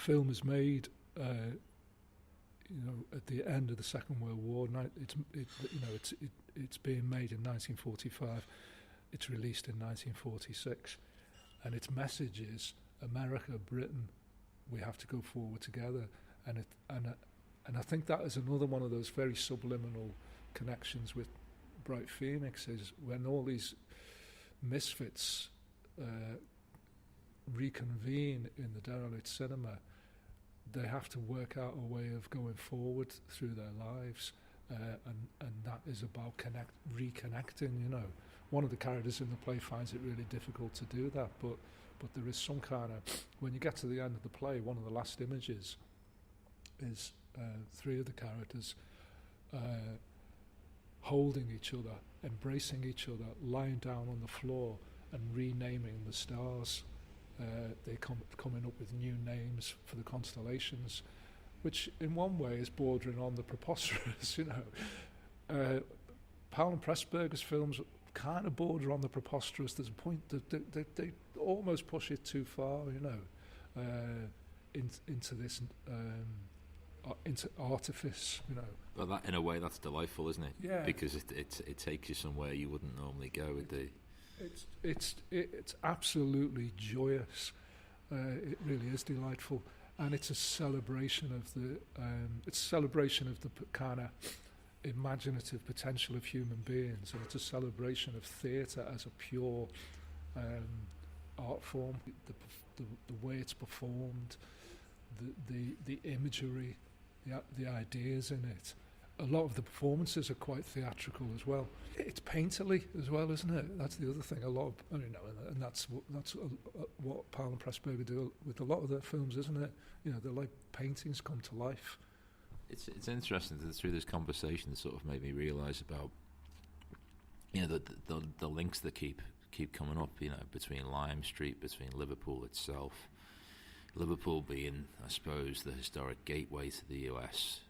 film is made, at the end of the Second World War. It's being made in 1945. It's released in 1946, and its message is America, Britain, we have to go forward together. And I think that is another one of those very subliminal connections with Bright Phoenix, is when all these misfits reconvene in the derelict cinema, they have to work out a way of going forward through their lives, and that is about reconnecting. One of the characters in the play finds it really difficult to do that, but there is some kind of, when you get to the end of the play, one of the last images is three of the characters holding each other, embracing each other, lying down on the floor and renaming the stars. They coming up with new names for the constellations, which in one way is bordering on the preposterous. Powell and Pressburger's films kind of border on the preposterous. There's a point that they almost push it too far, into this into artifice, But that, in a way, that's delightful, isn't it? Yeah. Because it takes you somewhere you wouldn't normally go with the. It's absolutely joyous. It really is delightful, and it's a celebration of the kind of imaginative potential of human beings, and it's a celebration of theatre as a pure art form. The way it's performed, the imagery, the ideas in it. A lot of the performances are quite theatrical as well. It's painterly as well, isn't it? That's the other thing. And that's what Powell and Pressburger do with a lot of their films, isn't it? They're like paintings come to life. It's interesting that through this conversation, it sort of made me realise about the links that keep coming up. Between Lime Street, between Liverpool itself. Liverpool being, I suppose, the historic gateway to the US.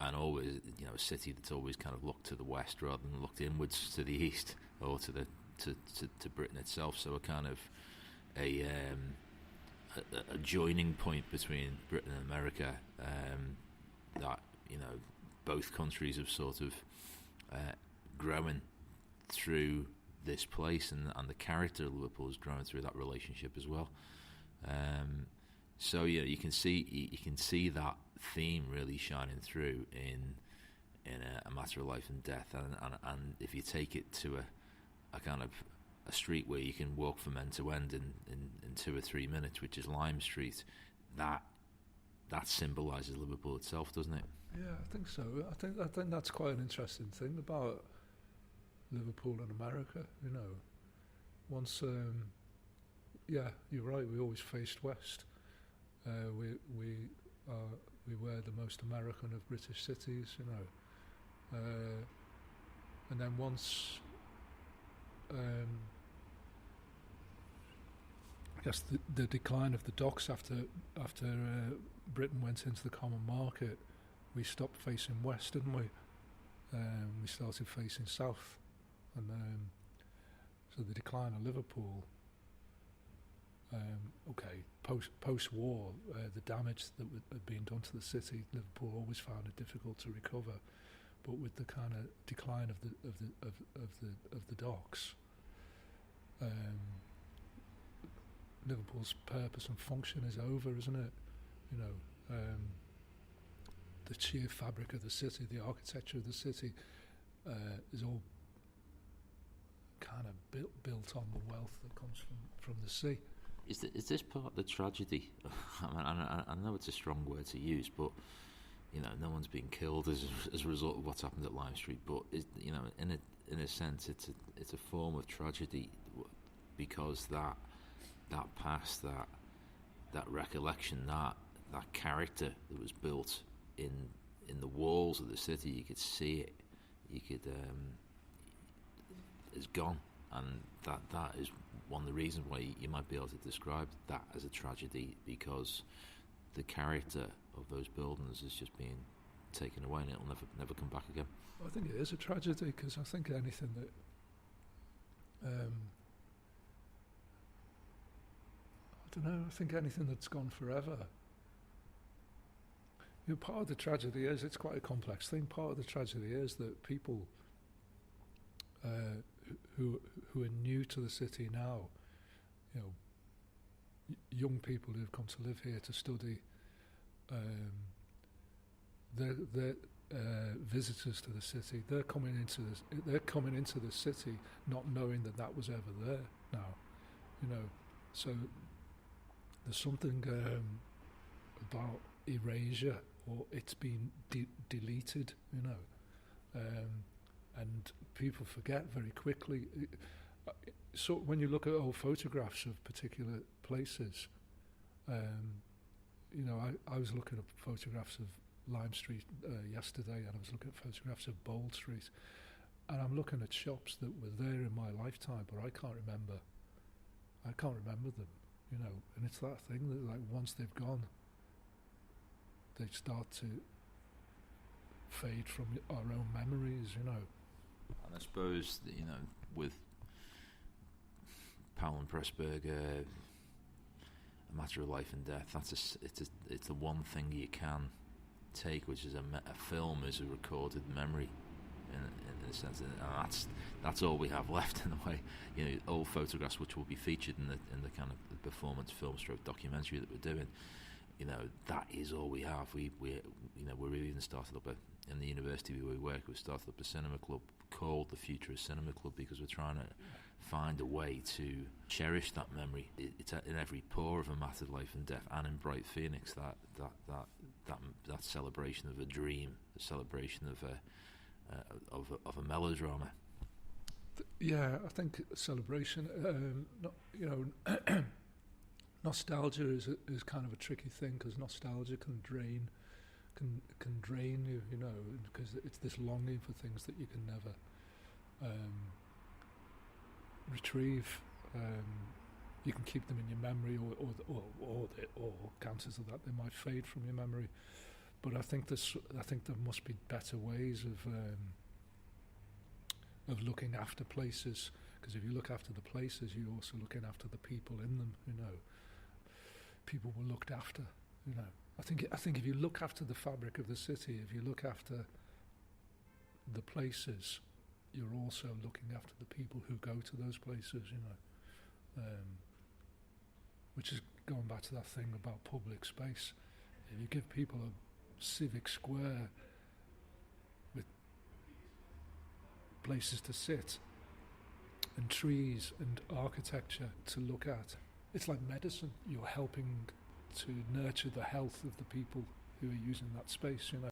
And always, a city that's always kind of looked to the west rather than looked inwards to the east or to Britain itself. So a kind of a joining point between Britain and America, that both countries have sort of growing through this place, and the character of Liverpool is growing through that relationship as well. So you can see that theme really shining through in a matter of life and death, and if you take it to a kind of a street where you can walk from end to end in 2 or 3 minutes, which is Lime Street, that symbolises Liverpool itself, doesn't it? Yeah, I think so. I think that's quite an interesting thing about Liverpool and America. Once, you're right. We always faced west. We were the most American of British cities, and then once, I guess the decline of the docks after Britain went into the common market, we stopped facing west, didn't we? We started facing south, and so the decline of Liverpool. Post-war, the damage that had been done to the city, Liverpool always found it difficult to recover. But with the kind of decline of the docks, Liverpool's purpose and function is over, isn't it? The sheer fabric of the city, the architecture of the city, is all kind of built on the wealth that comes from the sea. Is this part of the tragedy? I know it's a strong word to use, but no one's been killed as a result of what's happened at Lime Street. But in a sense, it's a form of tragedy, because that past, that recollection, that character that was built in the walls of the city, you could see it, is gone, and that is one of the reasons why you might be able to describe that as a tragedy, because the character of those buildings is just being taken away, and it'll never come back again. I think it is a tragedy, because I think anything that don't know. I think anything that's gone forever. You know, part of the tragedy is it's quite a complex thing. Part of the tragedy is that people who are new to the city now, you know, young people who've come to live here to study, they're visitors to the city. They're coming into the city not knowing that was ever there now, you know. So there's something about erasure, or it's been deleted, you know, and people forget very quickly. So when you look at old photographs of particular places, you know, I was looking at photographs of Lime Street yesterday, and I was looking at photographs of Bold Street, and I'm looking at shops that were there in my lifetime, but I can't remember them, you know. And it's that thing that, like, once they've gone, they start to fade from our own memories, you know. And I suppose that, you know, with Powell and Pressburger, A Matter of Life and Death, it's the one thing you can take, which is a film, is a recorded memory, in a sense, and that's all we have left in a way. You know, old photographs which will be featured in the kind of the performance film stroke documentary that we're doing. You know, that is all we have. We you know, we're even started up in the university where we work. We started up a cinema club called the Futurist Cinema Club, because we're trying to find a way to cherish that memory. It's in every pore of A Matter of Life and Death, and in Bright Phoenix, that celebration of a dream, a celebration of a melodrama. Yeah, I think celebration. You know, nostalgia is kind of a tricky thing, because nostalgia can drain you, you know, because it's this longing for things that you can never retrieve. You can keep them in your memory, or counters of that, they might fade from your memory. But I think there must be better ways of looking after places, because if you look after the places, you're also looking after the people in them, you know. People were looked after, you know. I think if you look after the fabric of the city, if you look after the places, you're also looking after the people who go to those places, you know. Which is going back to that thing about public space. If you give people a civic square with places to sit and trees and architecture to look at, it's like medicine. You're helping to nurture the health of the people who are using that space, you know.